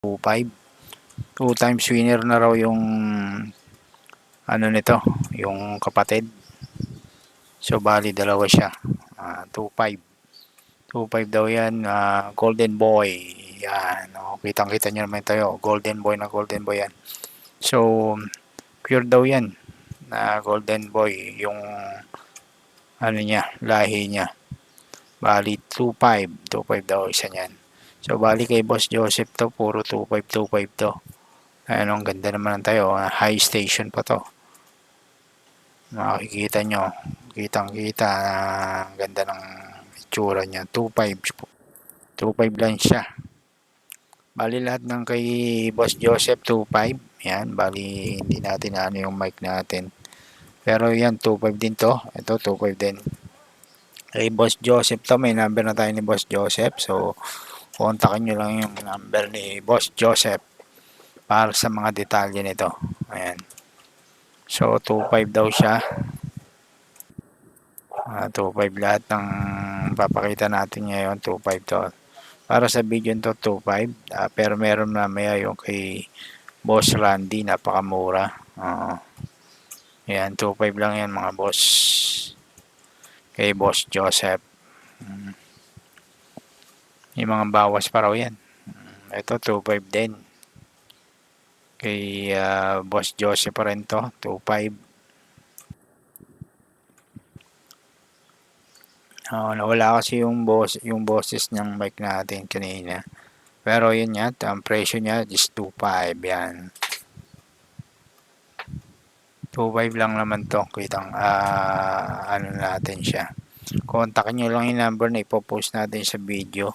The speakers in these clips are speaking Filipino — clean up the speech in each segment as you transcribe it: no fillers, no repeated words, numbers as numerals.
2.5. 2 times winner na raw yung ano nito, yung kapatid. So bali dalawa siya. 2.5. 2.5 daw yan. Golden Boy. Yan. Kitang-kita nyo naman tayo. Golden Boy na Golden Boy yan. So pure daw yan na Golden Boy yung ano niya, lahi niya. Bali 2.5. 2.5 daw isa niyan. So bali kay Boss Joseph to, puro 2.5, 2.5 to. Ayun, ang ganda naman tayo. High station pa to. Makikita nyo. Kitang-kita. Ang ganda ng itsura niya. 2.5. 2.5 lang siya. Bali lahat ng kay Boss Joseph 2.5. Yan. Bali hindi natin ano yung mic natin. Pero yan 2.5 din to. Ito 2.5 din. Kay Boss Joseph to. May number na tayo ni Boss Joseph. So kontakin nyo lang yung number ni Boss Joseph para sa mga detalye nito. Ayan. So 2.5 daw siya. 2.5 lahat ng papakita natin ngayon. 2.5 to. Para sa video nito 2.5. Pero meron mamaya yung kay Boss Randy. Napakamura. Ayan. 2.5 lang yan mga boss. Kay Boss Joseph. Yung mga bawas pa raw yan. Ito 2.5 din. Kay Boss Joseph pa rin to. 2.5. Nawala kasi yung boses ng mic natin kanina. Pero yun nga, ang presyo niya is 2.5 yan. 2.5 lang naman to. Kitang ano natin siya. Kontakin nyo lang yung number na ipopost natin sa video.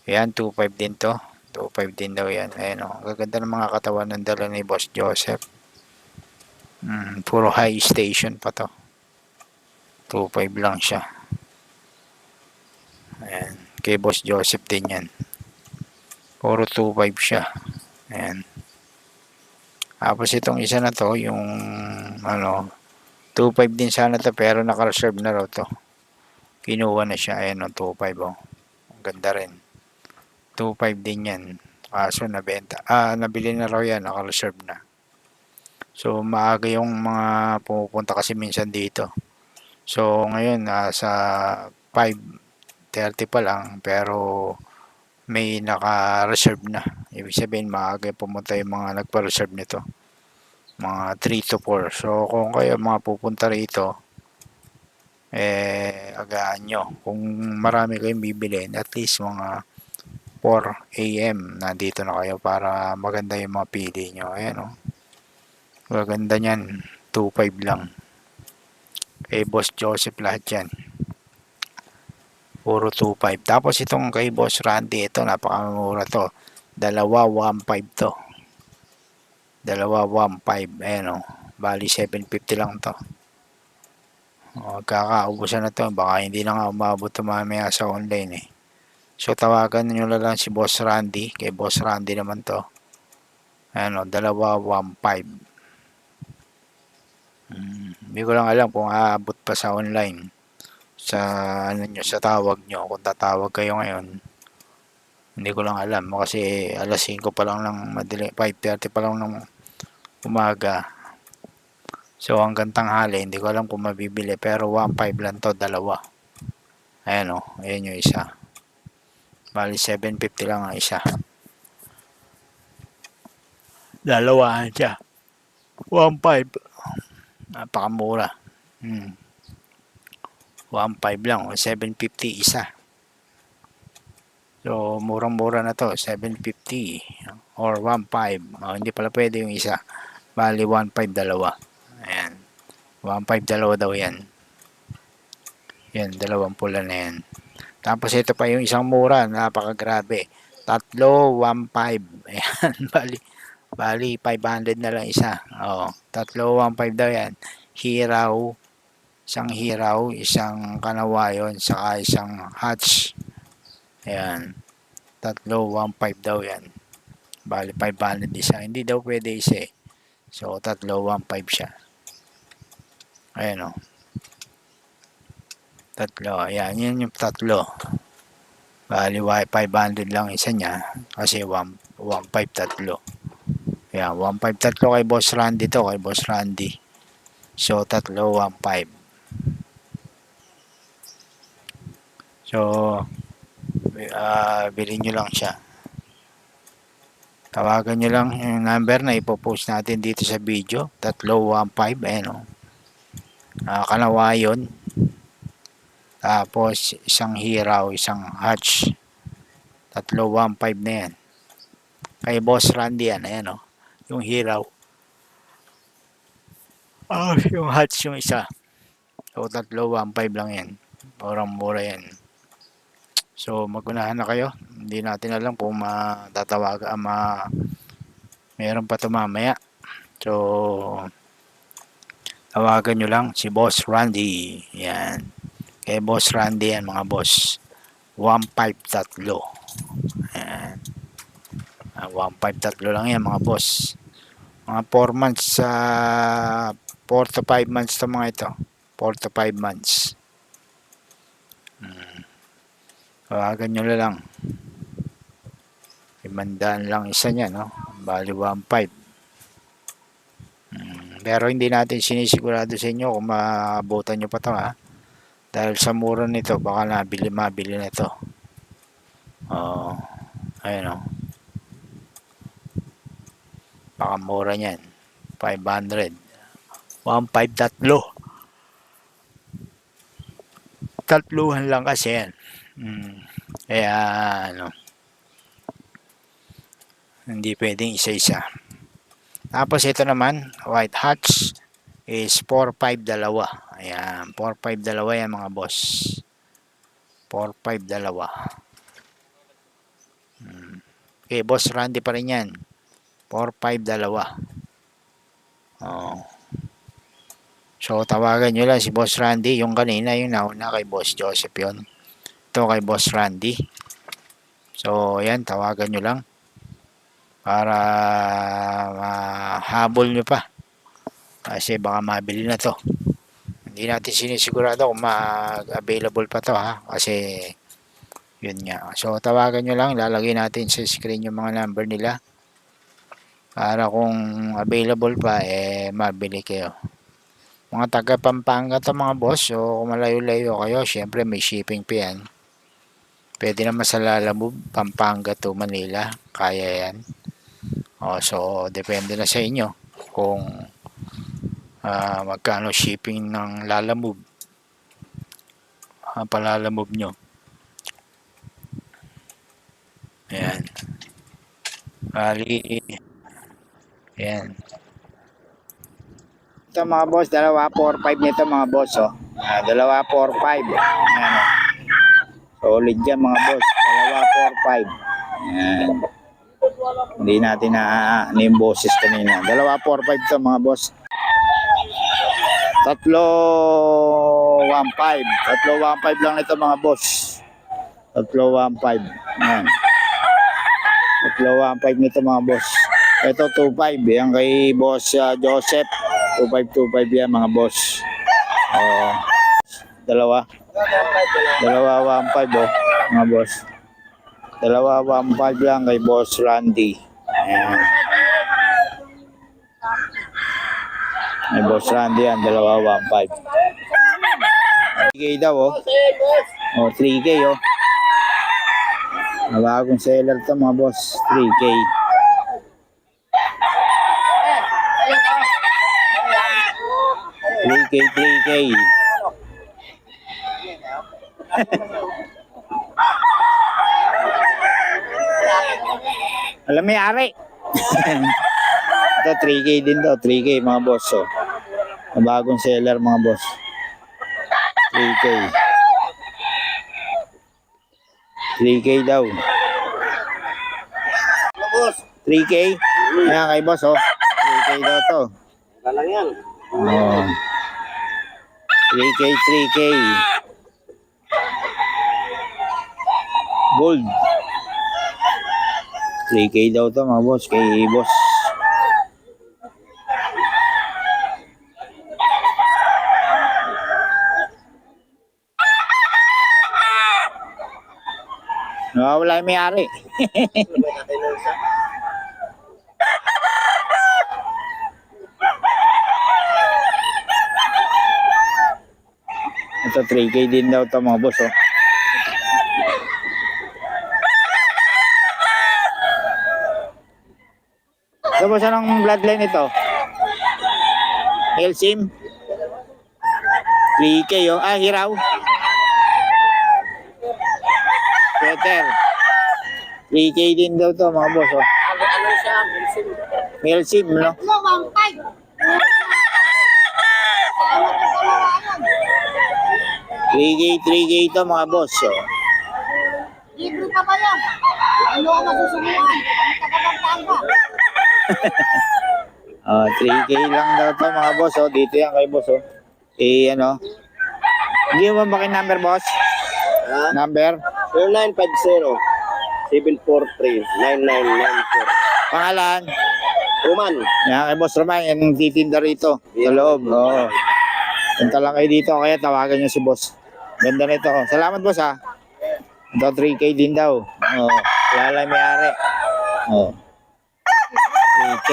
Ayan, 2.5 din to. 2.5 din daw yan. Ayan o. Gaganda ng mga katawan ng dala ni Boss Joseph. Puro high station pa to. 2.5 lang siya. Ayan. Kay Boss Joseph din yan. Puro 2.5 siya. Ayan. Tapos itong isa na to, yung ano, 2.5 din sana to pero naka-reserve na raw to. Kinuha na siya. Ayan o, 2.5 o. Ang ganda rin. 2.5 din yan. Kaso nabenta. Nabili na raw yan. Naka-reserve na. So maaga yung mga pumupunta kasi minsan dito. So ngayon sa 5:30 pa lang pero may naka-reserve na. Ibig sabihin maaga pumunta yung mga nagpa-reserve nito. Mga 3 to 4. So kung kayo mga pupunta rito, agaan nyo. Kung marami kayong bibili, at least mga 4 AM nandito na kayo para maganda yung mga pili nyo. Ayan o. Maganda nyan. 2.5 lang. Kay Boss Joseph lahat yan. Puro 2.5. Tapos itong kay Boss Randy, ito napakamura to. Dalawa 1.5 to. Dalawa 1.5. Ayan o. Bali 750 lang to. Kakaubusan na to. Baka hindi na nga umabot mamaya sa online eh. So tawagan nyo lang si Boss Randy. Kay Boss Randy naman to. Ayan o. Dalawa 1.5. Hindi ko lang alam kung aabot pa sa online. Sa ano nyo, sa tawag nyo. Kung tatawag kayo ngayon. Hindi ko lang alam. Kasi alas 5 pa lang ng madali. 5:30 pa lang ng umaga. So hanggang tanghali. Hindi ko alam kung mabibili. Pero 1.5 lang to. Dalawa. Ayan o. Ayan yung isa. Bali 750 lang ang isa. Dalawa siya. 1.5. Napakamura. 1.5 lang. 750 isa. So murang-mura na to. 750 or 1.5. Hindi pala pwede yung isa. Bali 1.5 dalawa. Ayan. 1.5 dalawa daw yan. Yan. Dalawang pula na yan. Tapos ito pa yung isang mura. Napakagrabe. Tatlo 1.5. Ayan. Bali 500 na lang isa. Tatlo 1.5 daw yan. Hiraw. Isang hiraw. Isang kanawayon. Saka isang hatch. Ayan. Tatlo 1.5 daw yan. Bali 500 isa. Hindi daw pwede isa eh. So tatlo 1.5 siya. Ayan o. Tatlo. Ayan. Yan yung tatlo. Bali 500 lang isa niya. Kasi 1.5 tatlo. Yan, 1.5 tatlo kay Boss Randy to, kay Boss Randy. So, tatlo, 1.5. So, bilhin nyo lang siya. Tawagan nyo lang yung number na ipopost natin dito sa video. Tatlo, 1.5. Ayan o. Kanawayon. Tapos, isang hiraw, isang hatch. Tatlo, 1.5 na yan. Kay Boss Randy yan. Ayan o. Yung hiraw. Yung hatch yung isa. So, tatlo, 1.5 lang yan. Murang-mura yan. So, magunahan na kayo. Hindi natin alam kung meron pa ito mamaya. So, tawagan nyo lang si Boss Randy. Yan. Kay Boss Randy yan mga boss. 1.5 tatlo. Yan. 1.5 tatlo lang yan mga boss. Mga 4 months sa 4 to 5 months to mga ito. 4 to 5 months. Tawagan nyo na lang. 500 lang isa niya, no? Bali 1.5. Pero hindi natin sinisigurado sa inyo kung maabutan nyo pa to, ha? Dahil sa mura nito, baka mabili na ito. Ayun, o. Baka mura niyan. 500. 1.5 tatlo. Tatluhan lang kasi yan. Kaya, hindi pwedeng isa-isa. Tapos ito naman, white hatch is 4.5 dalawa. Ayan, 4.5 dalawa yan mga boss. 4.5 dalawa. Okay, Boss Randy pa rin yan. 4.5 dalawa. So, tawagan nyo lang si Boss Randy. Yung kanina, yung nauna kay Boss Joseph yun. Ito kay Boss Randy. So, yan, tawagan nyo lang. Para mahabol nyo pa. Kasi baka mabili na to. Hindi natin sinisigurado kung mag-available pa to, ha. Kasi, yun nga. So, tawagan nyo lang. Lalagay natin sa screen yung mga number nila. Para kung available pa, mabili kayo. Mga taga Pampanga to mga boss. So, kung malayo-layo kayo, syempre may shipping pa yan. Pwede naman sa Lalamove, Pampanga to Manila. Kaya yan. So, depende na sa inyo kung magkano shipping ng Lalamove. Palalamove nyo. Ayan. Bali. Ayan. Ito mga boss, dalawa 4-5 nito mga boss. Dalawa 4-5. Ayan. Solid yan mga boss. Dalawa 4-5. Ayan. Hindi natin na yung boses kanina. Dalawa 4-5 to mga boss. Tatlo 1.5. Tatlo 1.5 lang ito mga boss. Tatlo 1.5. Ayan. Tatlo 1.5 nito mga boss. Ito 2.5. Yan kay Boss Joseph. 2.5 yan mga boss. Dalawa 1.5 mga boss. Dalawa 1.5 lang kay Boss Randy. Ayan. May Boss Randy yan. Dalawa 1.5. 3K daw 3K bagong seller to mga boss. 3K. Alam mo yari. Ito 3K din to. 3K mga boss. Bagong seller mga boss. 3K. 3K daw. 3K? Ayan kay boss 3K daw to. Lang yan. 3K. Gold. 3K daw to mga boss kay boss. Wala yung may-ari. Ito 3K din daw to mga boss, oh. Ito boss, anong bloodline ito? Elsim? 3K, oh. Ah, hiraw. Peter. 3K din daw to mga boss, oh. Ano siya? Elsim, no? 3K to mga boss, oh. Libre pa ba yan? Ano ang masusunguan? Ang taga-bantaan ka. 3K lang daw to mga boss, oh. Dito yan kay boss, oh. Ano? Hindi mo ba number, boss? Ha? Number? 0950-743-9994. Pangalan? Roman. Yan kay boss Roman, yan yung titinda rito. Sa loob, oo. Punta lang kayo dito, kaya tawagan nyo si boss. Ganda nito. Salamat boss, ha. Ito 3K din daw. Wala lang may-ari. 3K.